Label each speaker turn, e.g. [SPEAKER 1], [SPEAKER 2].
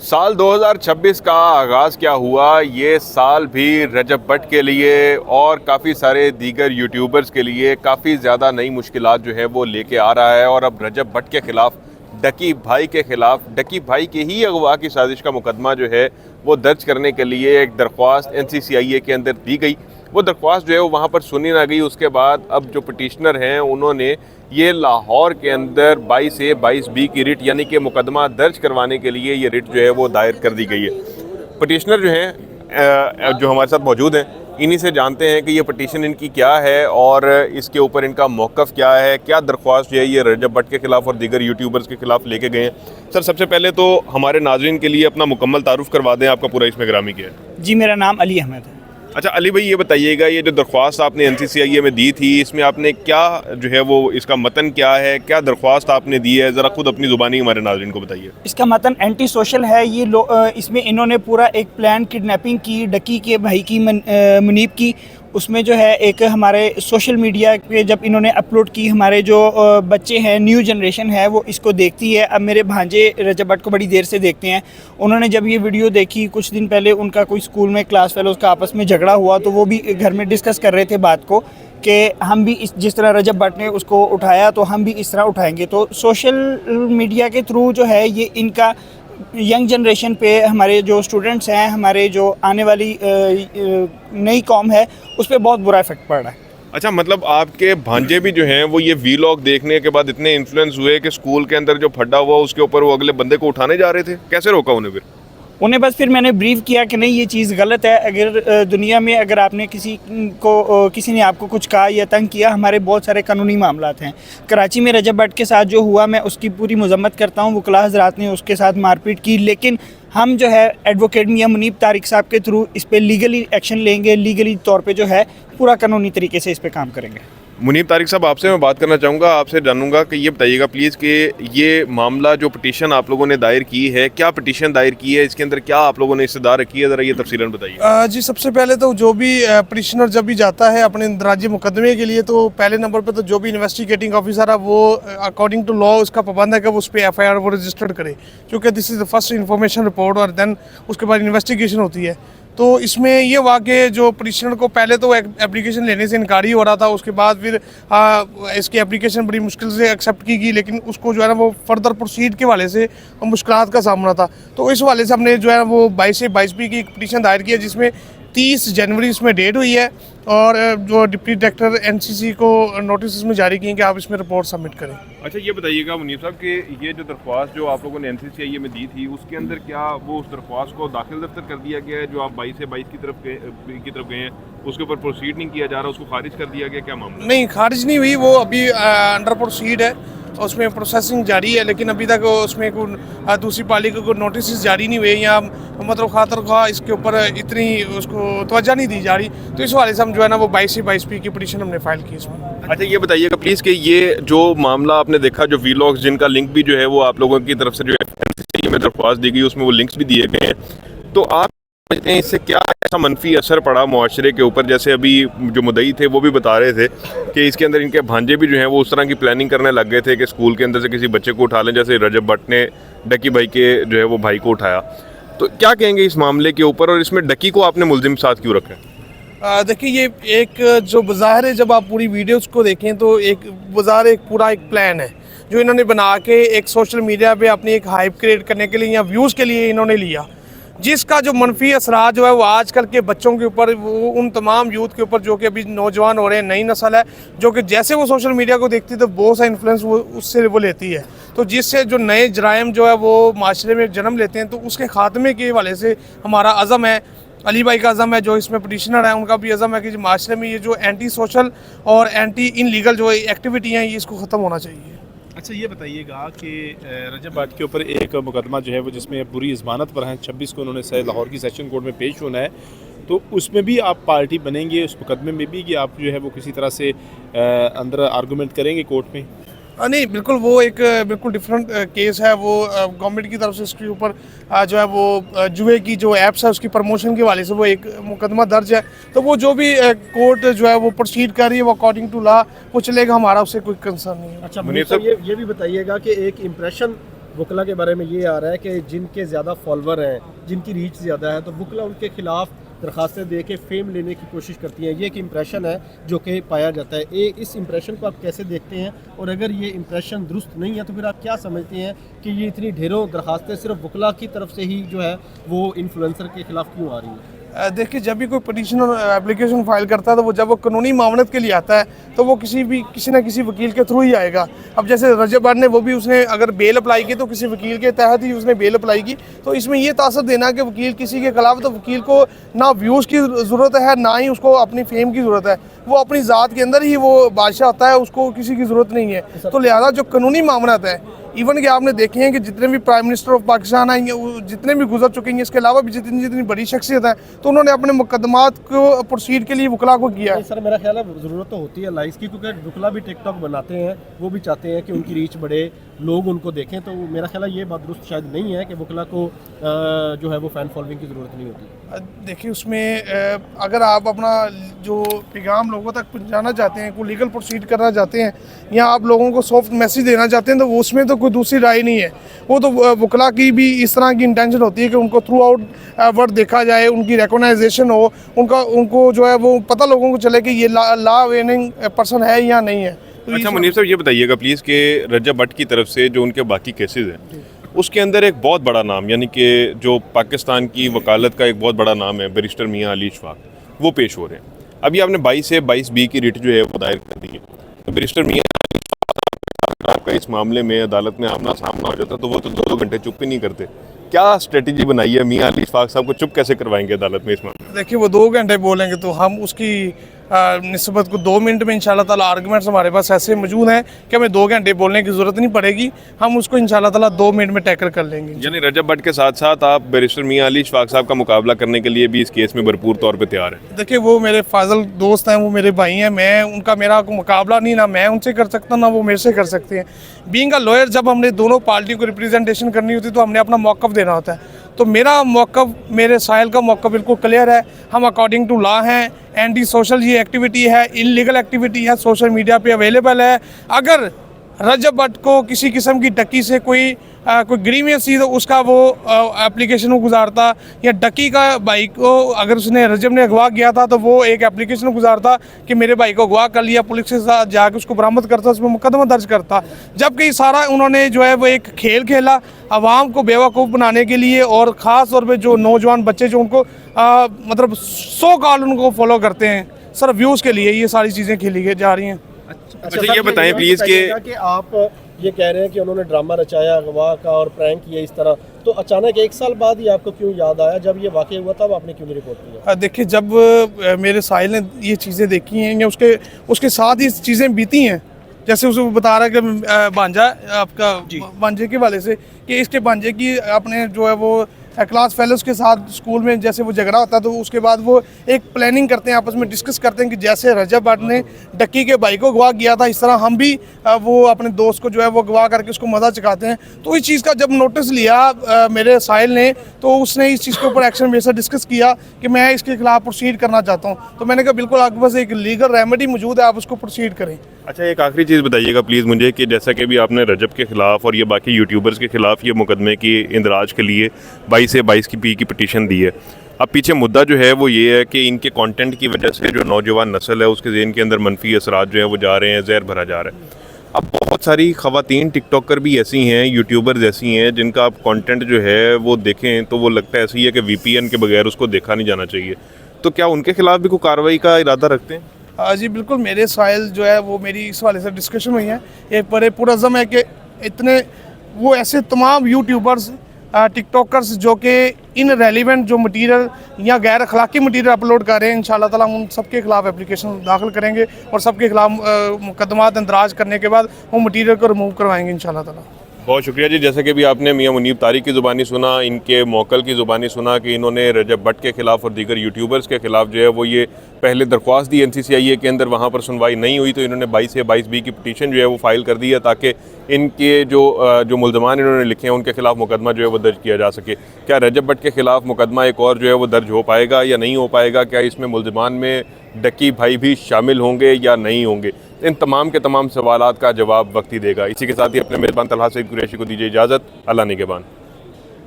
[SPEAKER 1] साल 2026 का आगाज़ क्या हुआ, ये साल भी रजब भट्ट के लिए और काफ़ी सारे दीगर यूट्यूबर्स के लिए काफ़ी ज़्यादा नई मुश्किलात जो है वो लेके आ रहा है। और अब रजब भट्ट के ख़िलाफ़, डकी भाई के ख़िलाफ़, डकी भाई के ही अगवा की साजिश का मुकदमा जो है वो दर्ज करने के लिए एक दरख्वास्त NCCIA के अंदर दी गई। वो दरख्वास्त जो है वो वहाँ पर सुनी ना गई। उसके बाद अब जो पटिशनर हैं उन्होंने ये लाहौर के अंदर 22A 22B की रिट यानी कि मुकदमा दर्ज करवाने के लिए ये रिट जो है वो दायर कर दी गई है। पटिशनर जो हैं जो हमारे साथ मौजूद हैं, इन्हीं से जानते हैं कि ये पटिशन इनकी क्या है और इसके ऊपर इनका मौक़िफ़ क्या है, क्या दरख्वास्त जो है ये रजब भट्ट के ख़िलाफ़ और दीगर यूट्यूबर्स के ख़िलाफ़ लेके गए हैं। सर, सबसे पहले तो हमारे नाज़रीन के लिए अपना मुकम्मल तारुफ़ करवा दें, आपका पूरा इसमें ग्रामी क्या है?
[SPEAKER 2] जी, मेरा नाम अली अहमद है।
[SPEAKER 1] अच्छा अली भाई, ये बताइएगा, ये जो दरख्वास्त आपने NCCIA में दी थी, इसमें आपने क्या जो है वो इसका मतन क्या है, क्या दरख्वास्त आपने दी है, ज़रा खुद अपनी ज़ुबानी हमारे नाज़रीन को बताइए।
[SPEAKER 2] इसका मतन एंटी सोशल है। ये इसमें इन्होंने पूरा एक प्लान किडनैपिंग की डकी के भाई की, मुनीब की। उसमें जो है एक हमारे सोशल मीडिया पे जब इन्होंने अपलोड की, हमारे जो बच्चे हैं, न्यू जनरेशन है, वो इसको देखती है। अब मेरे भांजे रजब भट्ट को बड़ी देर से देखते हैं। उन्होंने जब ये वीडियो देखी, कुछ दिन पहले उनका कोई स्कूल में क्लास फेलोज़ का आपस में झगड़ा हुआ, तो वो भी घर में डिस्कस कर रहे थे बात को कि हम भी जिस तरह रजब भट्ट ने उसको उठाया तो हम भी इस तरह उठाएंगे। तो सोशल मीडिया के थ्रू जो है ये इनका यंग जनरेशन पे, हमारे जो स्टूडेंट्स हैं, हमारे जो आने वाली नई कौम है, उस पर बहुत बुरा इफेक्ट पड़ रहा है।
[SPEAKER 1] अच्छा, मतलब आपके भांजे भी जो हैं वो ये वीलॉग देखने के बाद इतने इन्फ्लुएंस हुए कि स्कूल के अंदर जो फड्डा हुआ उसके ऊपर वो अगले बंदे को उठाने जा रहे थे? कैसे रोका उन्हें फिर?
[SPEAKER 2] उन्हें बस फिर मैंने ब्रीफ किया कि नहीं, ये चीज़ गलत है। अगर दुनिया में अगर आपने किसी ने आपको कुछ कहा या तंग किया, हमारे बहुत सारे कानूनी मामलात हैं। कराची में रजब भट्ट के साथ जो हुआ, मैं उसकी पूरी मजम्मत करता हूँ। वकला हज़रात ने उसके साथ मारपीट की, लेकिन हम जो है एडवोकेट मियां मुनीब तारिक साहब के थ्रू इस पर लीगली एक्शन लेंगे। लीगली तौर पे जो है पूरा कानूनी तरीके से इस पर काम करेंगे।
[SPEAKER 1] मुनीब तारिक साहब, आपसे मैं बात करना चाहूँगा, आपसे जानूँगा कि ये बताइएगा प्लीज़ कि ये मामला जो पिटीशन आप लोगों ने दायर की है, क्या पिटीशन दायर की है, इसके अंदर क्या आप लोगों ने हिस्सेदार रखी है, ज़रा ये तफसीलन बताइए।
[SPEAKER 3] जी, सबसे पहले तो जो भी पिटिशनर जब भी जाता है अपने इंदराजी मुकदमे के लिए, तो पहले नंबर पर तो जो भी इन्वेस्टिगेटिंग ऑफिसर है वो अकॉर्डिंग टू लॉ उसका पाबंद है कि वो उस पर FIR वो रजिस्टर्ड करे, क्योंकि this is the first information report और देन उसके बाद इन्वेस्टिगेशन होती है। तो इसमें ये हुआ कि जो पिटिशनर को पहले तो एप्लीकेशन लेने से इनकार ही हो रहा था, उसके बाद फिर इसकी एप्लीकेशन बड़ी मुश्किल से एक्सेप्ट की गई, लेकिन उसको जो है ना वो फर्दर प्रोसीड के वाले से मुश्किलात का सामना था। तो इस वाले से हमने जो है वो 22A 22B की एक पिटीशन दायर की है, जिसमें 30 जनवरी इसमें डेट हुई है और जो डिप्टी डायरेक्टर NCC को नोटिस इसमें जारी किए कि आप इसमें रिपोर्ट सबमिट करें।
[SPEAKER 1] अच्छा, ये बताइएगा मुनीब साहब कि ये जो दरख्वास्त जो आप लोगों ने NCCIA में दी थी, उसके अंदर क्या वो उस दरख्वास्त को दाखिल दफ्तर कर दिया गया है? जो आप 22A 22 की तरफ गए हैं, उसके ऊपर प्रोसीड नहीं किया जा रहा, उसको खारिज कर दिया गया, क्या मामला?
[SPEAKER 3] नहीं, खारिज नहीं हुई, वो अभी अंडर प्रोसीड है, उसमें प्रोसेसिंग जारी है, लेकिन अभी तक उसमें कोई दूसरी पार्टी को कोई नोटिस जारी नहीं हुए या मतलब खातर खा इसके ऊपर इतनी उसको तवज्जो नहीं दी जा रही। तो इस वाले से हम जो है ना वो 22A 22B की पिटीशन हमने फाइल की इसमें।
[SPEAKER 1] अच्छा, ये बताइएगा प्लीज़ कि ये जो मामला आपने देखा, जो वीलॉग्स जिनका लिंक भी जो है वो आप लोगों की तरफ से जो NCCIA में दरख्वास्त दी गई, उसमें वो लिंक्स भी दिए गए हैं, तो आप इससे क्या ऐसा मनफी असर पड़ा मुआशरे के ऊपर? जैसे अभी जो मुद्दई थे वो भी बता रहे थे कि इसके अंदर इनके भांजे भी जो हैं वो उस तरह की प्लानिंग करने लग गए थे कि स्कूल के अंदर से किसी बच्चे को उठा लें, जैसे रजब भट्ट ने डकी भाई के जो है वो भाई को उठाया। तो क्या कहेंगे इस मामले के ऊपर, और इसमें डकी को आपने मुलजिम साथ क्यों रखा है?
[SPEAKER 3] देखिए, ये एक जो बाज़ार है, जब आप पूरी वीडियोस को देखें तो एक बाज़ार एक पूरा एक प्लान है जो इन्होंने बना के एक सोशल मीडिया पे अपनी एक हाइप क्रिएट करने के लिए या व्यूज़ के लिए इन्होंने लिया, जिसका जो मनफी असरात जो है वो आजकल के बच्चों के ऊपर, वो उन तमाम यूथ के ऊपर जो कि अभी नौजवान हो रहे हैं, नई नस्ल है, जो कि जैसे वो सोशल मीडिया को देखती है तो बहुत सा इन्फ्लुएंस वो उससे वो लेती है, तो जिससे जो नए जराइम जो है वो माशरे में जन्म लेते हैं, तो उसके ख़ात्मे के वाले से हमारा अज़म है। अली भाई का अज़म है, जो इसमें पिटिशनर है, उनका भी अज़म है कि माशरे में ये जो एंटी सोशल और एंटी इनलीगल जो एक्टिविटी हैं, ये इसको ख़त्म होना चाहिए।
[SPEAKER 4] अच्छा, ये बताइएगा कि रजब भट्ट के ऊपर एक मुकदमा जो है वो जिसमें पूरी ज़मानत पर हैं, 26 को उन्होंने लाहौर की सेशन कोर्ट में पेश होना है, तो उसमें भी आप पार्टी बनेंगे उस मुकदमे में भी, कि आप जो है वो किसी तरह से अंदर आर्गूमेंट करेंगे कोर्ट में?
[SPEAKER 3] नहीं, बिल्कुल वो एक बिल्कुल डिफरेंट केस है। वो गवर्नमेंट की तरफ से इसके ऊपर जो है वो जुए की जो ऐप्स है उसकी प्रमोशन के वाले से वो एक मुकदमा दर्ज है। तो वो जो भी कोर्ट जो है वो प्रोसीड कर रही है वो अकॉर्डिंग टू लॉ वो चलेगा, हमारा उससे कोई कंसर्न नहीं है।
[SPEAKER 5] अच्छा मुनीब साहब, ये भी बताइएगा कि एक इम्प्रेशन वकला के बारे में ये आ रहा है कि जिनके ज़्यादा फॉलोवर हैं, जिनकी रीच ज़्यादा है, तो वकला उनके खिलाफ दरखास्तें दे के फेम लेने की कोशिश करती हैं। ये एक इम्प्रेशन है जो कि पाया जाता है। इस इम्प्रेशन को आप कैसे देखते हैं, और अगर ये इम्प्रेशन दुरुस्त नहीं है तो फिर आप क्या समझते हैं कि ये इतनी ढेरों दरखास्तें सिर्फ वकला की तरफ से ही जो है वो इन्फ्लुएंसर के खिलाफ क्यों आ रही हैं?
[SPEAKER 3] देखिए, जब भी कोई पटिशनर एप्लीकेशन फाइल करता है तो वो जब वो कानूनी मामलत के लिए आता है तो वो किसी ना किसी वकील के थ्रू ही आएगा। अब जैसे रजब बट ने उसने अगर बेल अप्लाई की तो किसी वकील के तहत ही उसने बेल अप्लाई की। तो इसमें ये तासर देना कि वकील किसी के खिलाफ, तो वकील को ना व्यूज़ की ज़रूरत है ना ही उसको अपनी फेम की ज़रूरत है। वो अपनी ज़ात के अंदर ही वो बादशाह होता है, उसको किसी की ज़रूरत नहीं है। तो लिहाजा जो कानूनी मामलात है, इवन कि आपने देखे हैं कि जितने भी प्राइम मिनिस्टर ऑफ पाकिस्तान आएंगे, जितने भी गुजर चुके हैं, इसके अलावा भी जितनी बड़ी शख्सियत है, तो उन्होंने अपने मुकदमात को प्रोसीड के लिए वकला को किया है।
[SPEAKER 5] सर मेरा ख्याल है ज़रूरत तो होती है लाइक्स की, क्योंकि वकला भी टिकटॉक बनाते हैं, वो भी चाहते हैं कि उनकी रीच बढ़े, लोग उनको देखें। तो मेरा ख्याल है ये बात दुरुस्त शायद नहीं है कि वकला को जो है वो फ़ैन फॉलोइंग की ज़रूरत नहीं होती।
[SPEAKER 3] देखिए, उसमें अगर आप अपना जो पैगाम लोगों तक पहुंचाना चाहते हैं, कोई लीगल प्रोसीड करना चाहते हैं, या आप लोगों को सॉफ्ट मैसेज देना चाहते हैं, तो उसमें तो कोई दूसरी राय नहीं है। वो तो वकला की भी इस तरह की इंटेंशन होती है कि उनको थ्रू आउट वर्ड देखा जाए, उनकी रिकॉग्नाइजेशन हो, उनको जो है वो पता लोगों को चले कि ये लॉ अवेनिंग पर्सन है या नहीं है। तो
[SPEAKER 1] अच्छा मुनीर साहब, ये बताइएगा प्लीज़ कि रजब बट की तरफ से जो उनके बाकी केसेस हैं उसके अंदर एक बहुत बड़ा नाम, यानी कि जो पाकिस्तान की वकालत का एक बहुत बड़ा नाम है, बैरिस्टर मियां अली इशफाक, वो पेश हो रहे हैं। अभी आपने 22 से 22B की रिट जो है वो दायर कर दी है। तो बैरिस्टर मियां आपका इस मामले में अदालत में आमना सामना हो जाता तो वो तो 2 घंटे चुप ही नहीं करते। क्या स्ट्रेटजी बनाई है मियां अली इशफाक साहब को चुप कैसे करवाएंगे अदालत में इस मामले?
[SPEAKER 3] देखिए, वो 2 घंटे बोलेंगे तो हम उसकी निस्बत को 2 मिनट में इंशाल्लाह ताला आर्गूमेंट्स हमारे पास ऐसे मौजूद हैं कि हमें 2 घंटे बोलने की ज़रूरत नहीं पड़ेगी। हम उसको इंशाल्लाह ताला 2 मिनट में टैकल कर लेंगे।
[SPEAKER 1] यानी रजब बट के साथ साथ आप बैरिस्टर मियां अली इशफाक साहब का मुकाबला करने के लिए भी इस केस में भरपूर तौर पर तैयार हैं?
[SPEAKER 3] देखिए, वो मेरे फाजल दोस्त हैं, वो मेरे भाई हैं, मेरा मुकाबला नहीं, ना मैं उनसे कर सकता ना वो मेरे से कर सकते हैं। बीइंग अ लॉयर, जब हमने दोनों पार्टी को रिप्रेजेंटेशन करनी होती है तो हमने अपना मौक़िफ़ देना होता है। तो मेरा मौक़िफ़, मेरे साहिल का मौक़िफ़ बिल्कुल क्लियर है। हम अकॉर्डिंग टू लॉ हैं, एंटी सोशल ये एक्टिविटी है, इलीगल एक्टिविटी है, सोशल मीडिया पे अवेलेबल है। अगर रजब बट को किसी किस्म की डकी से कोई ग्रीवियंस थी तो उसका वो एप्लीकेशन को गुजारता, या डकी का भाई को अगर उसने रजब ने अगवा किया था तो वो एक एप्लीकेशन गुजारता कि मेरे भाई को अगवा कर लिया, पुलिस के साथ जाकर उसको बरामद करता, उसमें मुकदमा दर्ज करता। जबकि सारा उन्होंने जो है वो एक खेल खेला आवाम को बेवकूफ़ बनाने के लिए, और ख़ास तौर पर जो नौजवान बच्चे जो उनको मतलब 100 कॉल उनको फॉलो करते हैं, सिर्फ व्यूज़ के लिए ये सारी चीज़ें खेली जा रही हैं।
[SPEAKER 1] अच्छा, ये बताएं प्लीज़
[SPEAKER 5] कि आप ये कह रहे हैं कि उन्होंने ड्रामा रचाया अगवा का और प्रैंक किया इस तरह, तो अचानक 1 साल बाद ही आपको क्यों याद आया? जब ये वाक़या हुआ तब आपने क्यों नहीं रिपोर्ट किया?
[SPEAKER 3] देखिए, जब मेरे साहिल ने ये चीज़ें देखी हैं या उसके साथ ही चीज़ें बीती हैं, जैसे उसे बता रहा है कि भांजा आपका भांजे के वाले से कि इसके भांजे की अपने जो है वो क्लास फेलोज के साथ स्कूल में जैसे वो झगड़ा होता है, तो उसके बाद वो एक प्लानिंग करते हैं, आपस में डिस्कस करते हैं कि जैसे रजब बट ने डक्की के भाई को अगवा किया था, इस तरह हम भी वो अपने दोस्त को जो है वो अगवा करके उसको मज़ा चखाते हैं। तो इस चीज़ का जब नोटिस लिया मेरे साहिल ने, तो उसने इस चीज़ के ऊपर एक्शन मेरे साथ डिस्कस किया कि मैं इसके खिलाफ प्रोसीड करना चाहता हूँ। तो मैंने कहा बिल्कुल आपके पास एक लीगल रेमेडी मौजूद है, आप उसको प्रोसीड करें।
[SPEAKER 1] अच्छा, एक आखिरी चीज़ बताइएगा प्लीज़ मुझे कि जैसा कि भी आपने रजब के ख़िलाफ़ और ये बाकी यूट्यूबर्स के ख़िलाफ़ ये मुकदमे की इंदराज के लिए 22 से 22B की पटिशन दी है। अब पीछे मुद्दा जो है वो ये है कि इनके कंटेंट की वजह से जो नौजवान नस्ल है उसके ज़हन के अंदर मनफी असरात जो है वो जा रहे हैं, जहर भरा जा रहा है। अब बहुत सारी ख़वातीन टिकटॉकर भी ऐसी हैं, यूट्यूबर्स ऐसी हैं जिनका आप कंटेंट जो है वो देखें तो वो लगता है ऐसी है कि VPN के बगैर उसको देखा नहीं जाना चाहिए। तो क्या उनके खिलाफ़ भी कोई कार्रवाई का इरादा रखते हैं?
[SPEAKER 3] जी बिल्कुल, मेरे साहिल जो है वो मेरी इस वाले से डिस्कशन हुई है। एक बड़े पुरज़म है कि इतने वो ऐसे तमाम यूट्यूबर्स टिकटॉकर्स जो कि इन रेलिवेंट जो मटीरियल या गैर अखलाकी मटीरियल अपलोड कर रहे हैं, इंशाल्लाह ताला हम उन सबके खिलाफ एप्लीकेशन दाखिल करेंगे और सबके खिलाफ मुकदमात इंदराज करने के बाद वो मटीरियल को रिमूव करवाएंगे इंशाल्लाह ताला।
[SPEAKER 1] बहुत शुक्रिया जी। जैसे कि भी आपने मियां मुनीब तारिक की ज़ुबानी सुना, इनके मौकल की ज़ुबानी सुना कि इन्होंने रजब बट के ख़िलाफ़ और दीगर यूट्यूबर्स के ख़िलाफ़ जो है वो ये पहले दरख्वास्त दी NCCIA के अंदर, वहाँ पर सुनवाई नहीं हुई तो इन्होंने 22 से 22B की पटिशन जो है वो फ़ाइल कर दी है ताकि इनके जो मुल्ज़मान इन्होंने लिखे हैं उनके ख़िलाफ़ मुकदमा जो है वो दर्ज किया जा सके। क्या रजब बट के ख़िलाफ़ मुकदमा एक और जो है वो दर्ज हो पाएगा या नहीं हो पाएगा? क्या इसमें मुल्ज़मान में डक्की भाई भी शामिल होंगे या नहीं होंगे? इन तमाम के तमाम सवालात का जवाब वक्त ही देगा। इसी के साथ ही अपने मेज़बान तलहा सईद कुरैशी को दीजिए इजाज़त। अल्लाह निगहबान।